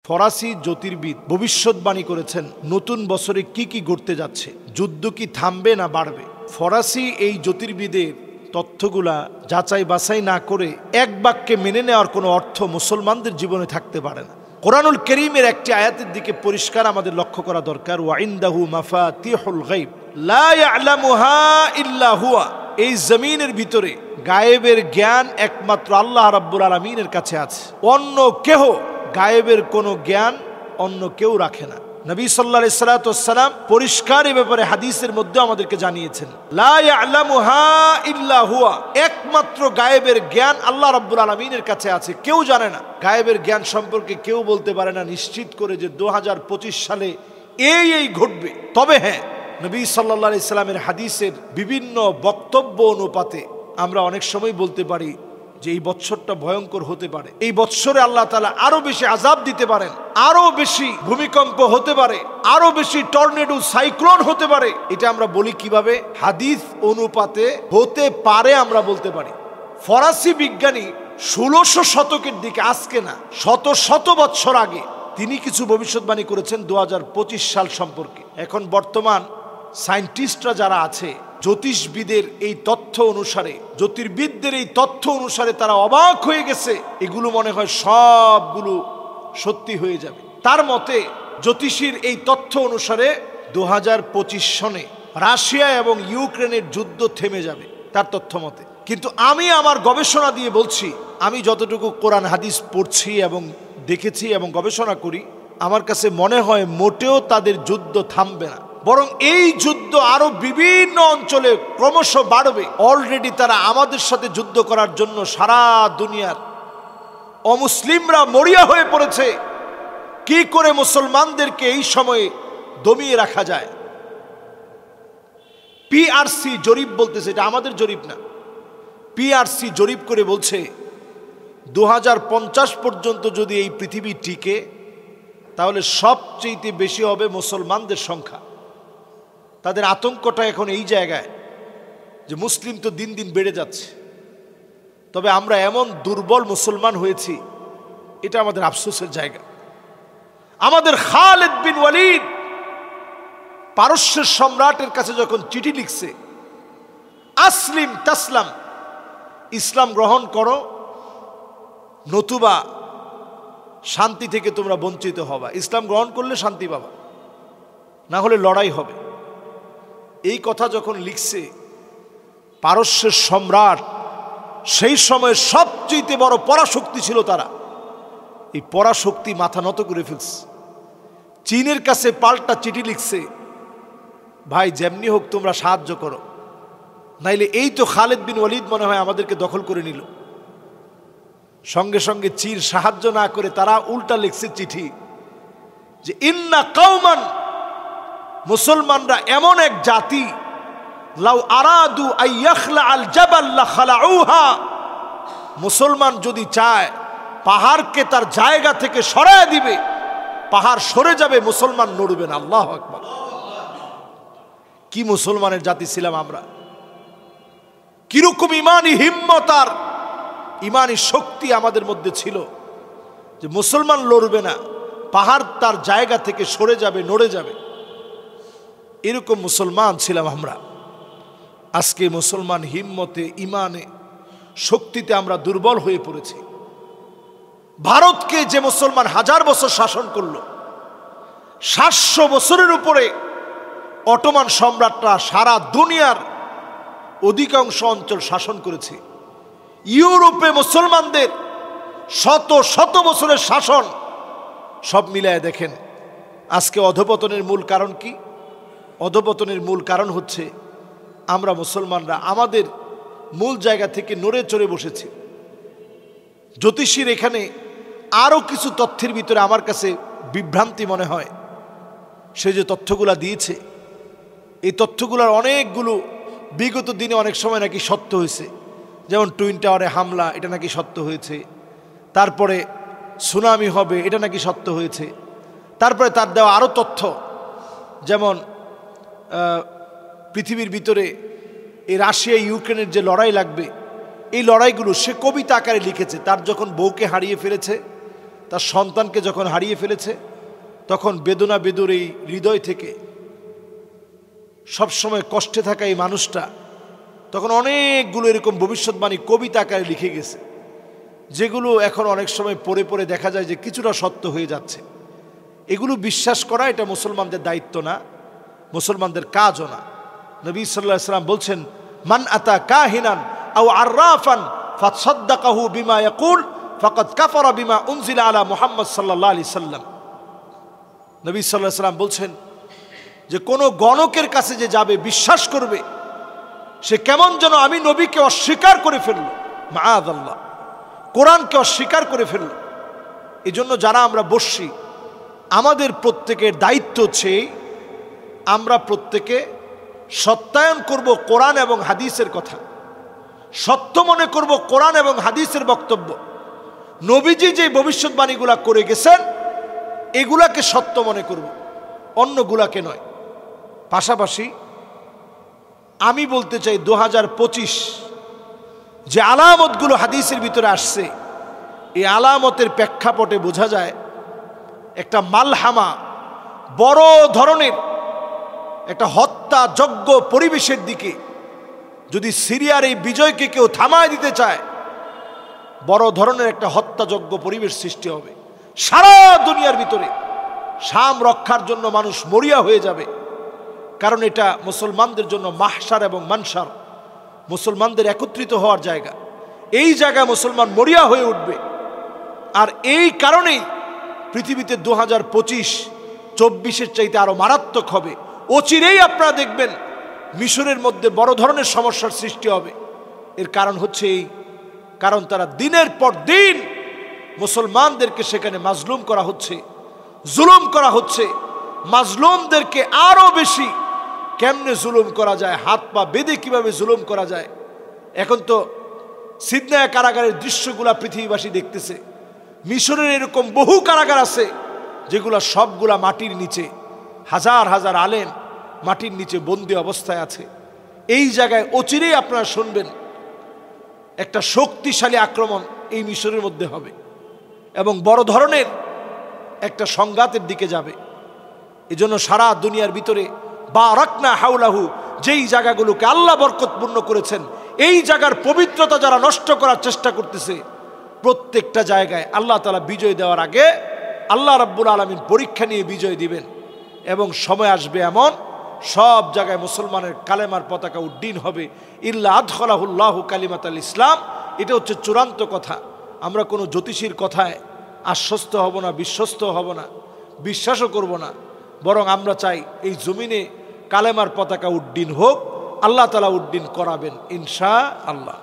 ফরাসি জ্যোতির্বিদ ভবিষ্যৎবাণী করেছেন নতুন বছরে কি কি ঘটতে যাচ্ছে, যুদ্ধ কি থামবে না বাড়বে। ফরাসি এই জ্যোতির্বিদের তথ্যগুলা যাচাই বাছাই না করে এক বাক্যে মেনে নেওয়ার কোনো অর্থ মুসলমানদের জীবনে থাকতে পারে না। কোরআনুল কারীমের একটি আয়াতের দিকে পরিষ্কার আমাদের লক্ষ্য করা দরকার, ওয়া ইনদাহু মাফাতিহুল গায়ব লা ইয়ালামুহা ইল্লা হুয়া। এই জমিনের ভিতরে গায়েবের জ্ঞান একমাত্র আল্লাহ রাব্বুল আলামিনের কাছে আছে, অন্য কেহ গায়েবের কোনো জ্ঞান অন্য কেউ রাখে না। নবী সাল্লাল্লাহু আলাইহি সাল্লাম পরিষ্কার এ ব্যাপারে হাদিসের মধ্যে আমাদেরকে জানিয়েছেন, লা ইয়ালামুহা ইল্লা হুয়া, একমাত্র গায়েবের জ্ঞান আল্লাহ রাব্বুল আলামিনের কাছে আছে, কেউ জানে না। গায়েবের জ্ঞান সম্পর্কে কেউ বলতে পারে না নিশ্চিত করে যে 2025 সালে এই ঘটবে। তবে হ্যাঁ, নবী সাল্লাল্লাহু আলাইহি সাল্লামের হাদিসের বিভিন্ন বক্তব্য অনুপাতে আমরা অনেক সময় বলতে পারি যে এই বৎসরটা ভয়ঙ্কর হতে পারে, এই বৎসরে আল্লাহ তাআলা আরো বেশি আযাব দিতে পারেন, আরো বেশি ভূমিকম্প হতে পারে, আরো বেশি টর্নেডো সাইক্লোন হতে পারে। এটা আমরা বলি কিভাবে? হাদিস অনুপাতে হতে পারে আমরা বলতে পারি। ফরাসি বিজ্ঞানী 1600 শতকের দিকে, আজকে না, শত বৎসর আগে তিনি কিছু ভবিষ্যৎবাণী করেছেন 2025 সাল সম্পর্কে। এখন বর্তমান সায়েন্টিস্টরা যারা আছে, জ্যোতিষবিদের এই তথ্য অনুসারে, জ্যোতির্বিদদের এই তথ্য অনুসারে তারা অবাক হয়ে গেছে, এগুলো মনে হয় সবগুলো সত্যি হয়ে যাবে। তার মতে জ্যোতিষীর এই তথ্য অনুসারে 2025 সনে রাশিয়া এবং ইউক্রেনের যুদ্ধ থেমে যাবে তার তথ্য মতে। কিন্তু আমি আমার গবেষণা দিয়ে বলছি, আমি যতটুকু কোরআন হাদিস পড়ছি এবং দেখেছি এবং গবেষণা করি, আমার কাছে মনে হয় মোটেও তাদের যুদ্ধ থামবে না, বরং এই যুদ্ধ আরো বিভিন্ন অঞ্চলে ক্রমশ বাড়বে। অলরেডি তারা আমাদের সাথে যুদ্ধ করার জন্য সারা দুনিয়ার অমুসলিমরা মরিয়া হয়ে পড়েছে। কি করে মুসলমানদেরকে এই সময়ে দমিয়ে রাখা যায়। পিআরসি জরিপ বলতেছে, এটা আমাদের জরিপ না, পিআরসি জরিপ করে বলছে 2050 পর্যন্ত যদি এই পৃথিবী টিকে, তাহলে সবচেয়ে বেশি হবে মুসলমানদের সংখ্যা। তাদের আতঙ্কটা এখন এই জায়গায় যে মুসলিম তো দিন দিন বেড়ে যাচ্ছে, তবে আমরা এমন দুর্বল মুসলমান হয়েছি, এটা আমাদের আফসোসের জায়গা। আমাদের খালিদ বিন ওয়ালিদ পারস্যের সম্রাটের কাছে যখন চিঠি লিখছে, আসলিম তাসলাম, ইসলাম গ্রহণ করো নতুবা শান্তি থেকে তোমরা বঞ্চিত হবা, ইসলাম গ্রহণ করলে শান্তি পাবা, না হলে লড়াই হবে। এই কথা যখন লিখছে পারস্যের সম্রাট, সেই সময় সবচেয়ে বড় পরাশক্তি ছিল তারা, এই পরাশক্তি মাথা নত করে ফেলছে। চীনের কাছে পাল্টা চিঠি লিখছে, ভাই যেমনি হোক তোমরা সাহায্য করো, নাইলে এই তো খালিদ বিন ওয়ালিদ মনে হয় আমাদেরকে দখল করে নিল। সঙ্গে সঙ্গে চীন সাহায্য না করে তারা উল্টা লিখছে চিঠি যে ইন্না কওমান, মুসলমানরা এমন এক জাতি, লাউ আরাদু আইয়াখলা আল জাবাল লা খালাউহা, মুসলমান যদি চায় পাহাড়কে তার জায়গা থেকে সরায় দিবে, পাহাড় সরে যাবে, মুসলমান নড়বে না। আল্লাহু আকবার। কি মুসলমানের জাতি ছিলাম আমরা, কিরকম ইমানি হিম্মত আর ইমানি শক্তি আমাদের মধ্যে ছিল যে মুসলমান লড়বে না, পাহাড় তার জায়গা থেকে সরে যাবে, নড়ে যাবে। এরকম মুসলমান ছিলাম আমরা। আজকে মুসলমান হিম্মতে, ইমানে, শক্তিতে আমরা দুর্বল হয়ে পড়েছি। ভারতকে যে মুসলমান 1000 বছর শাসন করলো, 700 বছরের উপরে অটোমান সম্রাটরা সারা দুনিয়ার অধিকাংশ অঞ্চল শাসন করেছে। ইউরোপে মুসলমানদের শত বছরের শাসন, সব মিলায় দেখেন আজকে অধপতনের মূল কারণ কি? অধপতনের মূল কারণ হচ্ছে আমরা মুসলমানরা আমাদের মূল জায়গা থেকে নড়ে চড়ে বসেছি। জ্যোতিষীর এখানে আরো কিছু তথ্যের ভিতরে আমার কাছে বিভ্রান্তি মনে হয়। সে যে তথ্যগুলা দিয়েছে, এই তথ্যগুলার অনেকগুলো বিগত দিনে অনেক সময় নাকি সত্য হয়েছে। যেমন টুইন টাওয়ারে হামলা, এটা নাকি সত্য হয়েছে। তারপরে সুনামি হবে, এটা নাকি সত্য হয়েছে। তারপরে তার দেওয়া আরও তথ্য, যেমন পৃথিবীর ভিতরে এই রাশিয়া ইউক্রেনের যে লড়াই লাগবে, এই লড়াইগুলো সে কবিতা আকারে লিখেছে। তার যখন বউকে হারিয়ে ফেলেছে, তার সন্তানকে যখন হারিয়ে ফেলেছে, তখন বেদনা বেদুর এই হৃদয় থেকে সবসময় কষ্টে থাকা এই মানুষটা তখন অনেকগুলো এরকম ভবিষ্যৎবাণী কবিতা আকারে লিখে গেছে, যেগুলো এখন অনেক সময় পড়ে পড়ে দেখা যায় যে কিছুটা সত্য হয়ে যাচ্ছে। এগুলো বিশ্বাস করা এটা মুসলমানদের দায়িত্ব না, মুসলমানদের কাজও না। নবী সাল্লাল্লাহু আলাইহি ওয়াসাল্লাম বলছেন, মান আতা কাহিনান আও আররাফান ফাসাদ্দাকাহু বিমা ইয়াকুল ফাকাদ কাফারা বিমা উনজিলা আলা মুহাম্মদ সাল্লাল্লাহু আলাইহি সাল্লাম। নবী সাল্লাল্লাহু আলাইহি ওয়াসাল্লাম বলছেন যে কোনো গণকের কাছে যে যাবে, বিশ্বাস করবে, সে কেমন যেন আমি নবীকে অস্বীকার করে ফেলল, মাআযাল্লাহ, কোরআনকে অস্বীকার করে ফেলল। এই জন্য যারা আমরা বসছি, আমাদের প্রত্যেকের দায়িত্ব হচ্ছে আমরা প্রত্যেকে সত্যায়ন করব কোরআন এবং হাদিসের কথা, সত্য মনে করব কোরআন এবং হাদিসের বক্তব্য। নবীজি যে ভবিষ্যৎবাণীগুলা করে গেছেন এগুলাকে সত্য মনে করব, অন্যগুলাকে নয়। পাশাপাশি আমি বলতে চাই 2025 যে আলামতগুলো হাদিসের ভিতরে আসছে, এই আলামতের প্রেক্ষাপটে বোঝা যায় একটা মালহামা, বড় ধরনের একটা হত্যাযজ্ঞ পরিবেশের দিকে যদি সিরিয়ার এই বিজয়কে কেউ থামায় দিতে চায়, বড় ধরনের একটা হত্যাযজ্ঞ পরিবেশ সৃষ্টি হবে। সারা দুনিয়ার ভিতরে শাম রক্ষার জন্য মানুষ মরিয়া হয়ে যাবে, কারণ এটা মুসলমানদের জন্য মাহশার এবং মানশার, মুসলমানদের একত্রিত হওয়ার জায়গা। এই জায়গায় মুসলমান মরিয়া হয়ে উঠবে। আর এই কারণেই পৃথিবীতে 2025-24-এর চাইতে আরো মারাত্মক হবে। অচিরেই আপনারা দেখবেন মিশরের মধ্যে বড় ধরনের সমস্যার সৃষ্টি হবে। এর কারণ হচ্ছে এই, কারণ তারা দিনের পর দিন মুসলমানদেরকে সেখানে মাজলুম করা হচ্ছে, জুলুম করা হচ্ছে। মাজলুমদেরকে আরো বেশি কেমনে জুলুম করা যায়, হাত পা বেঁধে কিভাবে জুলুম করা যায়। এখন তো সিদনায়া কারাগারের দৃশ্যগুলা পৃথিবীবাসী দেখতেছে। মিশরের এরকম বহু কারাগার আছে যেগুলা সবগুলা মাটির নিচে, হাজার হাজার আলেম মাটির নিচে বন্দি অবস্থায় আছে। এই জায়গায় অচিরেই আপনারা শুনবেন একটা শক্তিশালী আক্রমণ এই মিশরের মধ্যে হবে এবং বড় ধরনের একটা সংঘাতের দিকে যাবে। এজন্য সারা দুনিয়ার ভিতরে বারাকনা হাওলাহু, যেই জায়গাগুলোকে আল্লাহ বরকতপূর্ণ করেছেন, এই জায়গার পবিত্রতা যারা নষ্ট করার চেষ্টা করতেছে, প্রত্যেকটা জায়গায় আল্লাহ তাআলা বিজয় দেওয়ার আগে আল্লাহ রাব্বুল আলামিন পরীক্ষা নিয়ে বিজয় দিবেন। এবং সময় আসবে এমন সব জায়গায় মুসলমানের কালেমার পতাকা উড্ডীন হবে, ইল্লা আদখালাহুল্লাহু কালিমাতাল ইসলাম। এটা হচ্ছে চূড়ান্ত কথা। আমরা কোনো জ্যোতিষীর কথায় আশ্বস্ত হব না, বিশ্বস্ত হব না, বিশ্বাসও করব না। বরং আমরা চাই এই জমিনে কালেমার পতাকা উড্ডীন হোক, আল্লাহ তাআলা উড্ডীন করাবেন ইনশাআল্লাহ।